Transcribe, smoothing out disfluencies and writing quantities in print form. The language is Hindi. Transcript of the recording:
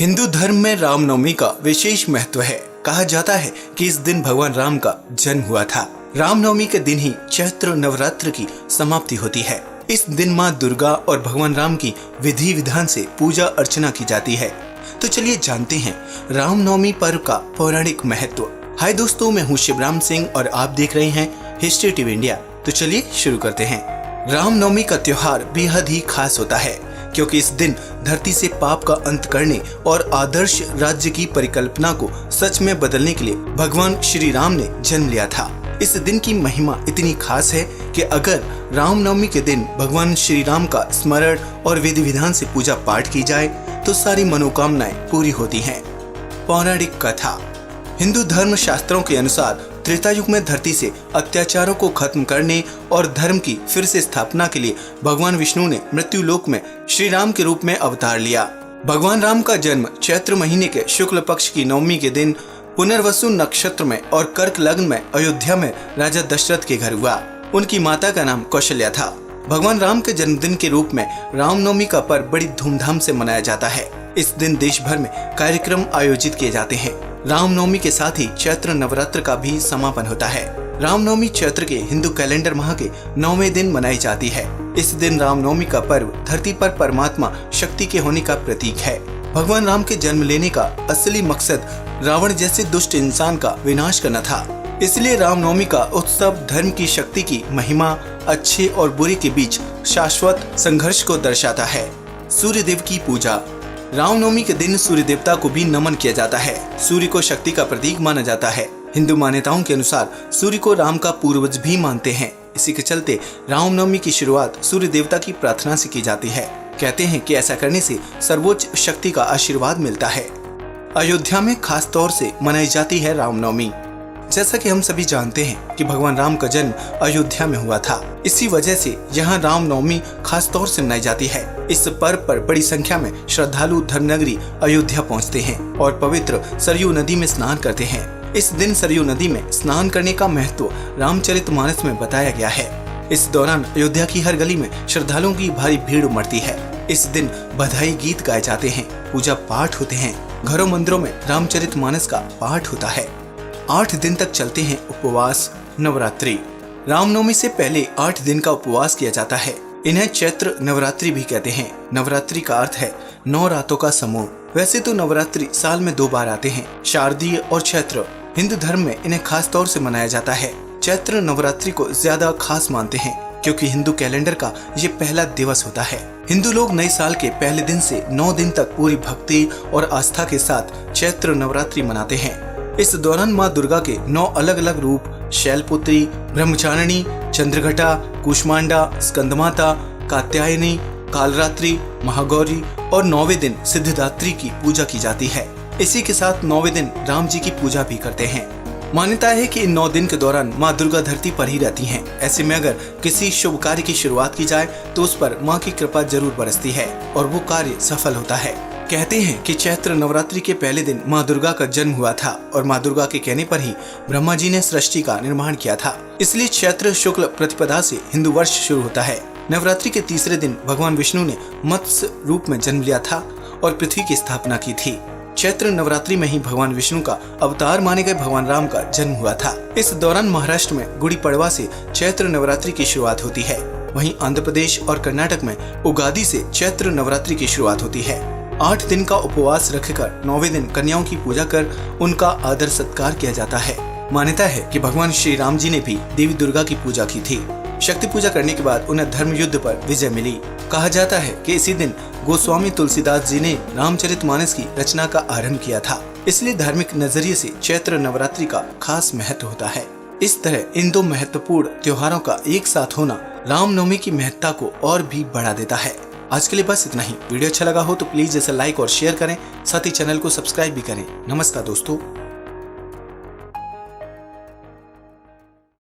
हिंदू धर्म में रामनवमी का विशेष महत्व है। कहा जाता है कि इस दिन भगवान राम का जन्म हुआ था। रामनवमी के दिन ही चैत्र नवरात्र की समाप्ति होती है। इस दिन माँ दुर्गा और भगवान राम की विधि विधान से पूजा अर्चना की जाती है। तो चलिए जानते हैं रामनवमी पर्व का पौराणिक महत्व। हाय दोस्तों, मैं हूँ शिवराम सिंह और आप देख रहे हैं हिस्ट्री टीवी इंडिया। तो चलिए शुरू करते हैं। रामनवमी का त्योहार बेहद ही खास होता है क्योंकि इस दिन धरती से पाप का अंत करने और आदर्श राज्य की परिकल्पना को सच में बदलने के लिए भगवान श्री राम ने जन्म लिया था। इस दिन की महिमा इतनी खास है कि अगर रामनवमी के दिन भगवान श्री राम का स्मरण और विधि विधान से पूजा पाठ की जाए तो सारी मनोकामनाएं पूरी होती हैं। पौराणिक कथा। हिंदू धर्म शास्त्रों के अनुसार त्रेता युग में धरती से अत्याचारों को खत्म करने और धर्म की फिर से स्थापना के लिए भगवान विष्णु ने मृत्यु लोक में श्री राम के रूप में अवतार लिया। भगवान राम का जन्म चैत्र महीने के शुक्ल पक्ष की नवमी के दिन पुनर्वसु नक्षत्र में और कर्क लग्न में अयोध्या में राजा दशरथ के घर हुआ। उनकी माता का नाम कौशल्या था। भगवान राम के जन्मदिन के रूप में रामनवमी का पर्व बड़ी धूमधाम से मनाया जाता है। इस दिन देश भर में कार्यक्रम आयोजित किए जाते हैं। रामनवमी के साथ ही चैत्र नवरात्र का भी समापन होता है। रामनवमी चैत्र के हिंदू कैलेंडर माह के 9वें दिन मनाई जाती है। इस दिन रामनवमी का पर्व धरती पर परमात्मा शक्ति के होने का प्रतीक है। भगवान राम के जन्म लेने का असली मकसद रावण जैसे दुष्ट इंसान का विनाश करना था। इसलिए रामनवमी का उत्सव धर्म की शक्ति की महिमा, अच्छे और बुरे के बीच शाश्वत संघर्ष को दर्शाता है। सूर्य देव की पूजा। रामनवमी के दिन सूर्य देवता को भी नमन किया जाता है। सूर्य को शक्ति का प्रतीक माना जाता है। हिंदू मान्यताओं के अनुसार सूर्य को राम का पूर्वज भी मानते हैं। इसी के चलते रामनवमी की शुरुआत सूर्य देवता की प्रार्थना से की जाती है। कहते हैं कि ऐसा करने से सर्वोच्च शक्ति का आशीर्वाद मिलता है। अयोध्या में खास तौर से मनाई जाती है रामनवमी। जैसा कि हम सभी जानते हैं कि भगवान राम का जन्म अयोध्या में हुआ था। इसी वजह से यहाँ रामनवमी खास तौर से मनाई जाती है। इस पर्व पर बड़ी संख्या में श्रद्धालु धर्मनगरी अयोध्या पहुँचते हैं और पवित्र सरयू नदी में स्नान करते हैं। इस दिन सरयू नदी में स्नान करने का महत्व रामचरितमानस में बताया गया है। इस दौरान अयोध्या की हर गली में श्रद्धालुओं की भारी भीड़ उमड़ती है। इस दिन बधाई गीत गाए जाते हैं, पूजा पाठ होते हैं। घरों मंदिरों में रामचरितमानस का पाठ होता है। 8 दिन तक चलते हैं उपवास। नवरात्रि। रामनवमी से पहले 8 दिन का उपवास किया जाता है। इन्हें चैत्र नवरात्रि भी कहते हैं। नवरात्रि का अर्थ है 9 रातों का समूह। वैसे तो नवरात्रि साल में 2 बार आते हैं, शारदीय और चैत्र। हिंदू धर्म में इन्हें खास तौर से मनाया जाता है। चैत्र नवरात्रि को ज्यादा खास मानते हैं क्योंकि हिंदू कैलेंडर का ये पहला दिवस होता है। हिंदू लोग नए साल के पहले दिन से 9 दिन तक पूरी भक्ति और आस्था के साथ चैत्र नवरात्रि मनाते हैं। इस दौरान माँ दुर्गा के 9 अलग अलग रूप शैलपुत्री, ब्रह्मचारिणी, चंद्रघटा, कुष्मांडा, स्कंदमाता, कात्यायनी, कालरात्रि, महागौरी और 9वें दिन सिद्धिदात्री की पूजा की जाती है। इसी के साथ 9वें दिन राम जी की पूजा भी करते हैं। मान्यता है कि इन 9 दिन के दौरान माँ दुर्गा धरती पर ही रहती हैं। ऐसे में अगर किसी शुभ कार्य की शुरुआत की जाए तो उस पर माँ की कृपा जरूर बरसती है और वो कार्य सफल होता है। कहते हैं कि चैत्र नवरात्रि के पहले दिन माँ दुर्गा का जन्म हुआ था और माँ दुर्गा के कहने पर ही ब्रह्मा जी ने सृष्टि का निर्माण किया था। इसलिए चैत्र शुक्ल प्रतिपदा से हिंदू वर्ष शुरू होता है। नवरात्रि के तीसरे दिन भगवान विष्णु ने मत्स्य रूप में जन्म लिया था और पृथ्वी की स्थापना की थी। चैत्र नवरात्रि में ही भगवान विष्णु का अवतार माने गए भगवान राम का जन्म हुआ था। इस दौरान महाराष्ट्र में गुड़ी पड़वा से चैत्र नवरात्रि की शुरुआत होती है। वहीं आंध्र प्रदेश और कर्नाटक में उगादी से चैत्र नवरात्रि की शुरुआत होती है। 8 दिन का उपवास रखकर 9वें दिन कन्याओं की पूजा कर उनका आदर सत्कार किया जाता है। मान्यता है कि भगवान श्री राम जी ने भी देवी दुर्गा की पूजा की थी। शक्ति पूजा करने के बाद उन्हें धर्म युद्ध पर विजय मिली। कहा जाता है कि इसी दिन गोस्वामी तुलसीदास जी ने रामचरितमानस की रचना का आरंभ किया था। इसलिए धार्मिक नजरिए से चैत्र नवरात्रि का खास महत्व होता है। इस तरह इन 2 महत्वपूर्ण त्योहारों का एक साथ होना रामनवमी की महत्ता को और भी बढ़ा देता है। आज के लिए बस इतना ही। वीडियो अच्छा लगा हो तो प्लीज इसे लाइक और शेयर करें, साथ ही चैनल को सब्सक्राइब भी करें। नमस्कार दोस्तों।